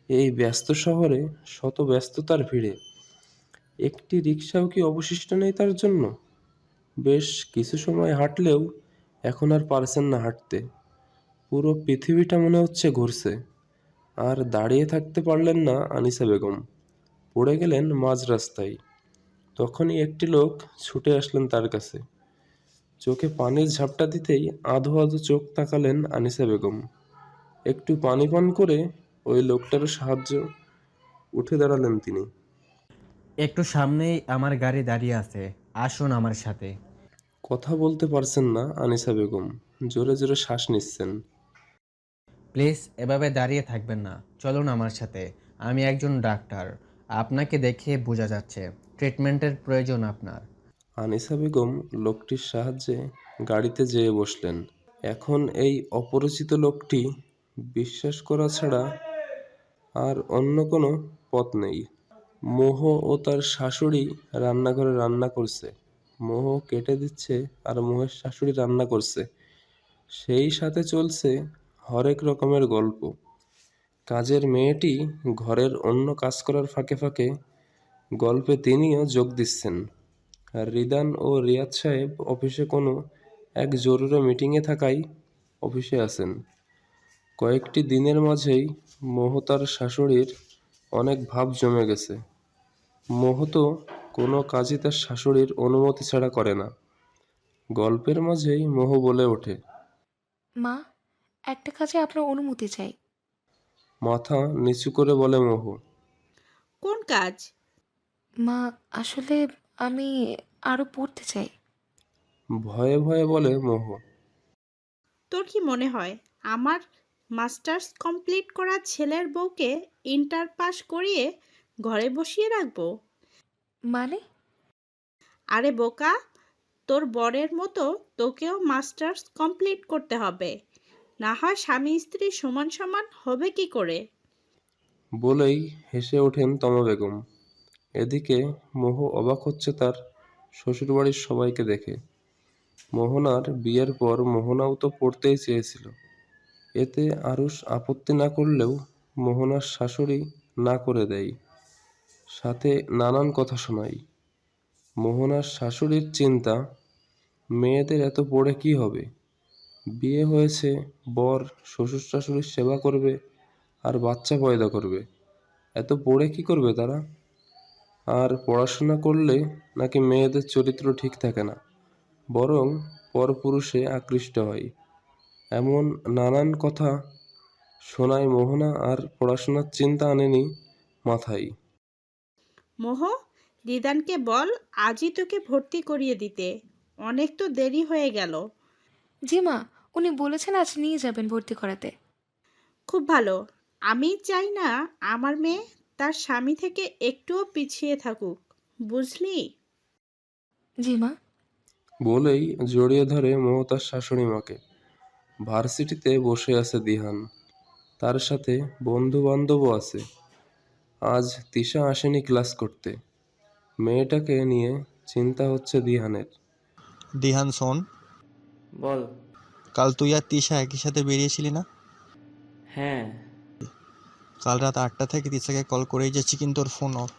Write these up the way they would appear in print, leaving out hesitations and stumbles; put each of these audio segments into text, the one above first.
এই ব্যস্ত শহরে শত ব্যস্ততার ভিড়ে একটি রিকশাও কি অবশিষ্ট নেই তার জন্য? বেশ কিছু সময় হাঁটলেও এখন আর পারছেন না হাঁটতে। পুরো পৃথিবীটা মনে হচ্ছে ঘুরছে। আর দাঁড়িয়ে থাকতে পারলেন না আনিসা বেগম, পড়ে গেলেন মাঝ রাস্তায়। তখনই একটি লোক ছুটে আসলেন তার কাছে। চোখে পানির ঝাপটা দিতেই আধো আধো চোখ তাকালেন আনিসা বেগম। একটু পানি পান করে ওই লোকটারও সাহায্য উঠে দাঁড়ালেন তিনি। একটু সামনেই আমার গাড়ি দাঁড়িয়ে আছে, আসুন আমার সাথে। কথা বলতে পারছেন না আনিসা বেগম, জোরে জোরে শ্বাস নিচ্ছেন। প্লিজ এভাবে দাঁড়িয়ে থাকবেন না, চলুন আমার সাথে। আমি একজন ডাক্তার, আপনাকে দেখে বোঝা যাচ্ছে ট্রিটমেন্টের প্রয়োজন আপনার। আনিসা বেগম লোকটির সাহায্যে গাড়িতে যেয়ে বসলেন। এখন এই অপরিচিত লোকটি বিশ্বাস করা ছাড়া আর অন্য কোনো পথ নেই। মোহ ও তার শাশুড়ি রান্নাঘরে রান্না করছে। মোহ কেটে দিচ্ছে আর মোহের শাশুড়ি রান্না করছে। সেই সাথে চলছে হরেক রকমের গল্প। কাজের মেয়েটি ঘরের অন্য কাজ করার ফাঁকে ফাঁকে গল্পে তিনিও যোগ দিচ্ছেন। আর রিদান ও রিয়াদ সাহেব অফিসে কোনো এক জরুরি মিটিংয়ে থাকায় অফিসে আছেন। কয়েকটি দিনের মাঝেই মোহ তার শাশুড়ির অনেক ভাব জমে গেছে। মোহ তো কোনো কাজই তার শাশুড়ির অনুমতি ছাড়া করে না। গল্পের মাঝেই মোহ বলে ওঠে, মা, একটা কাজে আপনার অনুমতি চাই। মাথা নিচু করে বলে মোহ। কোন কাজ? মা, আসলে আমি আরো পড়তে চাই। ভয়ে ভয়ে বলে মোহ। তোর কি মনে হয় আমার মাস্টার্স কমপ্লিট করা ছেলের বউকে ইন্টার পাস করিয়ে ঘরে বসিয়ে রাখবো? মানে? আরে বোকা, তোর বরের মতো তোকেও মাস্টার্স কমপ্লিট করতে হবে, না হয় স্বামী স্ত্রী সমান সমান হবে কি করে? বলেই হেসে ওঠেন তমা বেগম। এদিকে মোহ অবাক হচ্ছে তার শ্বশুরবাড়ির সবাইকে দেখে। মোহনার বিয়ের পর মোহনাও তো পড়তেই চেয়েছিল। এতে আরুষ আপত্তি না করলেও মোহনার শাশুড়ি না করে দেয়, সাথে নানান কথা শোনায়। মোহনার শাশুড়ির চিন্তা, মেয়েদের এত পড়ে কি হবে? বিয়ে হয়েছে, বর শ্বশুর শাশুড়ির সেবা করবে আর বাচ্চা পয়দা করবে। এত পড়ে কি করবে তারা? আর পড়াশোনা করলে নাকি মেয়েদের চরিত্র ঠিক থাকে না, বরং পরপুরুষে আকৃষ্ট হয়। এমন নানান কথা শোনায় মোহনা, আর পড়াশোনার চিন্তা আনেনি মাথায়। মোহ, রিদানকে বল আজই তোকে ভর্তি করিয়ে দিতে, অনেক তো দেরি হয়ে গেল। জি মা, উনি বলেছেন আজ নিয়ে যাবেন ভর্তি করাতে। খুব ভালো। আমি চাই না আমার মেয়ে তার স্বামী থেকে একটুও পিছিয়ে থাকুক, বুঝলি? জি মা। বলেই জড়িয়ে ধরে মোহ তার শাশুড়ি মাকে। ভার্সিটিতে বসে আছে দিহান, তার সাথে বন্ধু বান্ধবও আছে। আজ তিশা আসেনি ক্লাস করতে। মেয়েটাকে নিয়ে চিন্তা হচ্ছে দিহানের। দিহান শোন, বল। কাল তুই আর তিশা একই সাথে বেরিয়েছিলি না? হ্যাঁ। কাল রাত 8টা থেকে তিশাকে কল করেই যাচ্ছি, কিন্তু ওর ফোন অফ।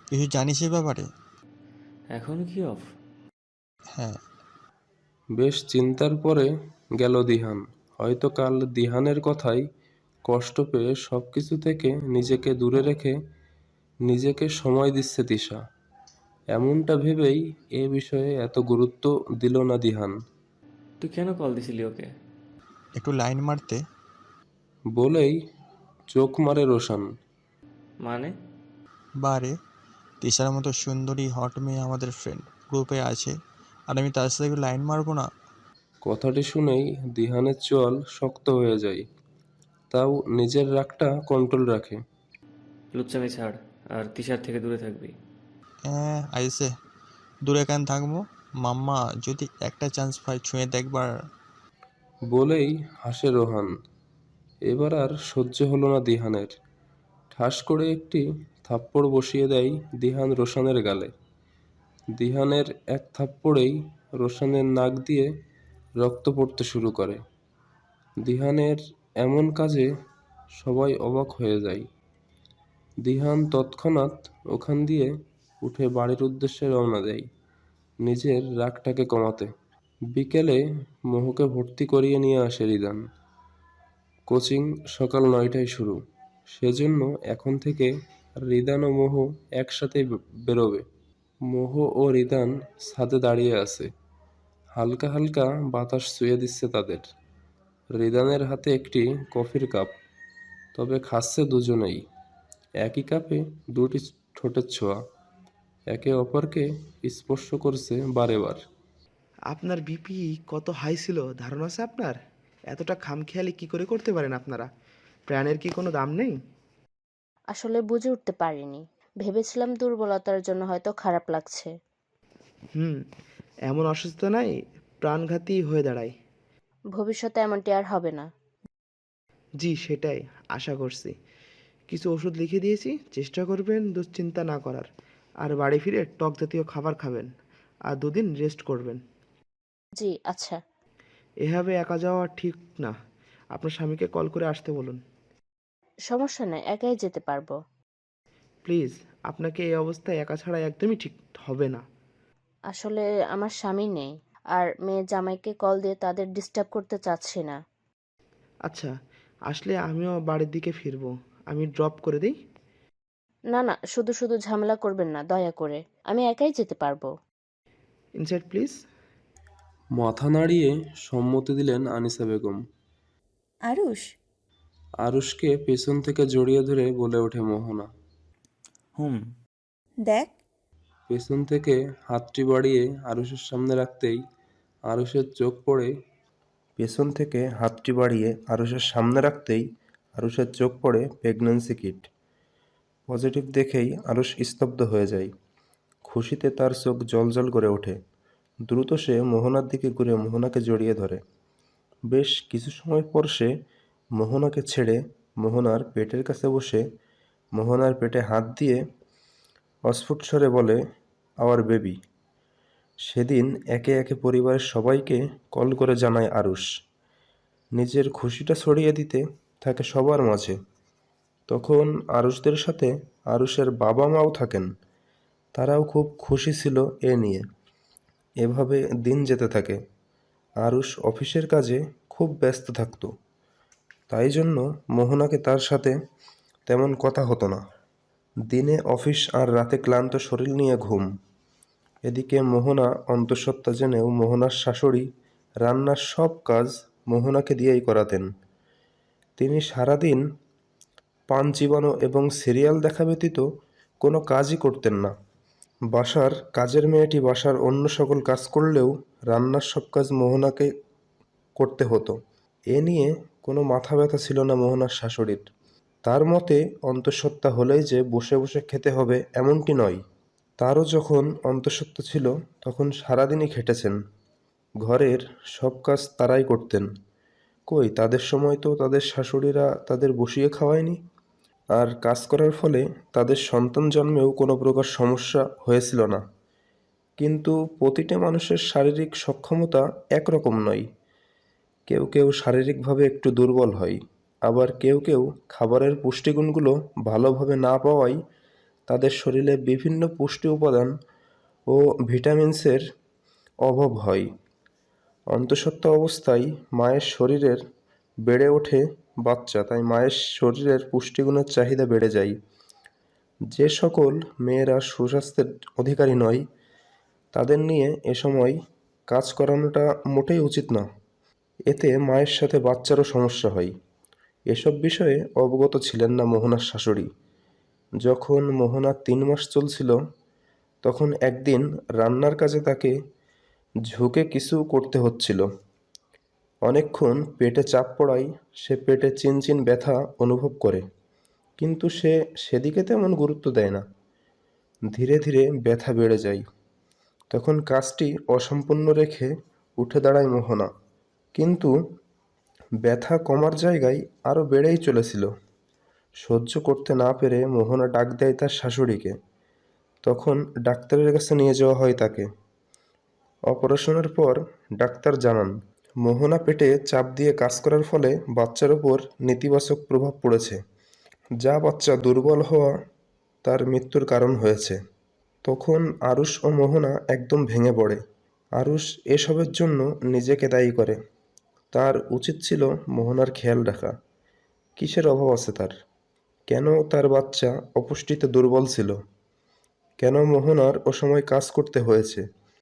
কিছু জানিস এ ব্যাপারে? এখন কি অফ? হ্যাঁ। বেশ চিন্তার পরে গেল দিহান। হয়তো কাল দিহানের কথায় কষ্ট পেয়ে সবকিছু থেকে নিজেকে দূরে রেখে নিজেকে সময় দিচ্ছে তিশা। এমনটা ভেবেই এ বিষয়ে এত গুরুত্ব দিল না দিহান। তুই কেন কল দিছিলি ওকে? একটু লাইন মারতে। বলেই চোখ মারে রোশান। মানে? বারে, তিশার মতো সুন্দরী হট মেয়ে আমাদের ফ্রেন্ড গ্রুপে আছে, আর আমি তার সাথে একটু লাইন মারবো না? কথাটি শুনেই দিহানের চোয়াল শক্ত হয়ে যায়। তাও নিজের রাগটা কন্ট্রোল রাখে। লুচ্চামি ছাড়, আর তিশার থেকে দূরে থাকবি। হ্যাঁ আইসে, দূরে কেন থাকবো? মাম্মা যদি একটা চান্স পাই ছুঁয়ে দেখবার। বলেই হাসে রোহান। এবার আর সহ্য হলো না দিহানের। ঠাস করে একটি থাপ্পড় বসিয়ে দেয় দিহান রোশানের গালে। দিহানের এক থাপ্পড়েই রোশানের নাক দিয়ে রক্ত পড়তে শুরু করে। দিহানের এমন কাজে সবাই অবাক হয়ে যায়। দিহান তৎক্ষণাৎ ওখান দিয়ে উঠে বাড়ির উদ্দেশ্যে রওনা দেয় নিজের রাগটাকে কমাতে। বিকেলে মোহকে ভর্তি করিয়ে নিয়ে আসে রিদান। কোচিং সকাল 9টায় শুরু, সেজন্য এখন থেকে রিদান ও মোহ একসাথেই বেরোবে। মোহ ও রিদান ছাদে দাঁড়িয়ে আছে, হালকা হালকা বাতাস ছুঁয়ে দিচ্ছে তাদের। রিদানের হাতে একটি কফির কাপ, তবে খাচ্ছে দুজনেই একই কাপে, দুটি ঠোঁটের ছোঁয়া একে অপরকে স্পর্শ করছে বারে বার। আপনার বিপি কত হাই ছিল ধারণা আছে আপনার? এতটা খামখেয়ালি কি করে করতে পারেন আপনারা? প্রাণের কি কোনো দাম নেই? আসলে বুঝে উঠতে পারিনি, ভেবেছিলাম দুর্বলতার জন্য হয়তো খারাপ লাগছে। হুম, এমন অসুস্থতাই প্রাণঘাতী হয়ে দাঁড়ায়। ভবিষ্যতে এমনটি আর হবে না। জি, সেটাই আশা করছি। কিছু ওষুধ লিখে দিয়েছি, চেষ্টা করবেন দুশ্চিন্তা না করার। আর বাড়ি ফিরে টক জাতীয় খাবার খাবেন, আর 2 দিন রেস্ট করবেন। জি আচ্ছা। এভাবে একা যাওয়া ঠিক না। আপনার স্বামীকে কল করে আসতে বলুন। সমস্যা নেই, একাই যেতে পারবো। প্লিজ, আপনাকে এই অবস্থায় একা ছাড়া একদমই ঠিক হবে না। আসলে আমার স্বামী নেই, আর মেয়ে জামাইকে কল দিয়ে তাদের ডিস্টার্ব করতে চাচ্ছি না। আচ্ছা, আসলে আমিও বাড়ির দিকে ফিরবো। আমি ড্রপ করে দিই? না না, শুধু শুধু ঝামেলা করবেন না দয়া করে, আমি একাই যেতে পারবো। Inside please. মাথা নাড়িয়ে সম্মতি দিলেন আনিসা বেগম। আরুষ, আরুষকে পেছন থেকে জড়িয়ে ধরে বলে ওঠে মোহনা। হুম। দেখ। পেছন থেকে হাতটি বাড়িয়ে আরুষের সামনে রাখতেই আরুষের চোখ পড়ে পেছন থেকে হাতটি বাড়িয়ে আরুষের সামনে রাখতেই আরুষের চোখ পড়ে প্রেগন্যান্সি কিট পজিটিভ দেখেই আরুষ স্তব্ধ হয়ে যায়। খুশিতে তার চোখ জ্বলজ্বল করে ওঠে। দ্রুত সে মোহনার দিকে ঘুরে মোহনাকে জড়িয়ে ধরে। বেশ কিছু সময় পর সে মোহনাকে ছেড়ে মোহনার পেটের কাছে বসে মোহনার পেটে হাত দিয়ে অস্ফুট স্বরে বলে, আওয়ার বেবি। সেদিন একে একে পরিবারের সবাইকে কল করে জানায় আরুষ। নিজের খুশিটা ছড়িয়ে দিতে থাকে সবার মাঝে। তখন আরুষদের সাথে আরুষের বাবা মাও থাকেন, তারাও খুব খুশি ছিল এ নিয়ে। এভাবে দিন যেতে থাকে। আরুষ অফিসের কাজে খুব ব্যস্ত থাকতো, তাই জন্য মোহনাকে তার সাথে তেমন কথা হতো না। দিনে অফিস আর রাতে ক্লান্ত শরীর নিয়ে ঘুম। এদিকে মোহনা অন্তঃসত্ত্বা জেনেও মোহনার শাশুড়ি রান্নার সব কাজ মোহনাকে দিয়েই করাতেন। তিনি সারাদিন পান চিবানো এবং সিরিয়াল দেখা ব্যতীত কোনো কাজই করতেন না। বাসার কাজের মেয়েটি বাসার অন্য সকল কাজ করলেও রান্নার সব কাজ মোহনাকে করতে হতো। এ নিয়ে কোনো মাথা ব্যথা ছিল না মোহনার শাশুড়ির। তার মতে অন্তঃসত্ত্বা হলেই যে বসে বসে খেতে হবে এমনটি নয়। তারও যখন অন্তঃসত্ত্বা ছিল তখন সারাদিনই খেটেছেন। ঘরের সব কাজ তারাই করতেন। কই তাদের সময় তো তাদের শাশুড়িরা তাদের বসিয়ে খাওয়ায়নি। আর কাজ করার ফলে তাদের সন্তান জন্মেও কোনো প্রকার সমস্যা হয়েছিল না। কিন্তু প্রতিটা মানুষের শারীরিক সক্ষমতা একরকম নয়। কেউ কেউ শারীরিকভাবে একটু দুর্বল হয়, আবার কেউ কেউ খাবারের পুষ্টিগুণগুলো ভালোভাবে না পাওয়ায় তাদের শরীরে বিভিন্ন পুষ্টি উপাদান ও ভিটামিনসের অভাব হয়। অন্তঃসত্ত্বা অবস্থায় মায়ের শরীরের বেড়ে ওঠে বাচ্চা, তাই মায়ের শরীরের পুষ্টিগুণের চাহিদা বেড়ে যায়। যে সকল মেয়েরা সুস্বাস্থ্যের অধিকারী নয় তাদের নিয়ে এ সময় কাজ করানোটা মোটেই উচিত না। এতে মায়ের সাথে বাচ্চারও সমস্যা হয়। এসব বিষয়ে অবগত ছিলেন না মোহনার শাশুড়ি। যখন মোহনার 3 মাস চলছিল তখন একদিন রান্নার কাজে তাকে ঝুঁকে কিছু করতে হচ্ছিল। অনেকক্ষণ পেটে চাপ পড়ায় সে পেটে চিনচিন ব্যথা অনুভব করে, কিন্তু সে সেদিকে তেমন গুরুত্ব দেয় না। ধীরে ধীরে ব্যথা বেড়ে যায়। তখন কাজটি অসম্পূর্ণ রেখে উঠে দাঁড়ায় মোহনা, কিন্তু ব্যথা কমার জায়গায় আরও বেড়েই চলেছিল। সহ্য করতে না পেরে মোহনা ডাক দেয় তার শাশুড়িকে। তখন ডাক্তারের কাছে নিয়ে যাওয়া হয় তাকে। অপারেশনের পর ডাক্তার জানান মোহনা পেটে চাপ দিয়ে কাজ করার ফলে বাচ্চার ওপর নেতিবাচক প্রভাব পড়েছে। যা বাচ্চা দুর্বল হওয়া তার মৃত্যুর কারণ হয়েছে। তখন আরুষ ও মোহনা একদম ভেঙে পড়ে। আরুষ এসবের জন্য নিজেকে দায়ী করে। তার উচিত ছিল মোহনার খেয়াল রাখা। কিসের অভাব আছে তার? কেন তার বাচ্চা অপুষ্টিতে দুর্বল ছিল? কেন মোহনার অসময়ে কাজ করতে হয়েছে?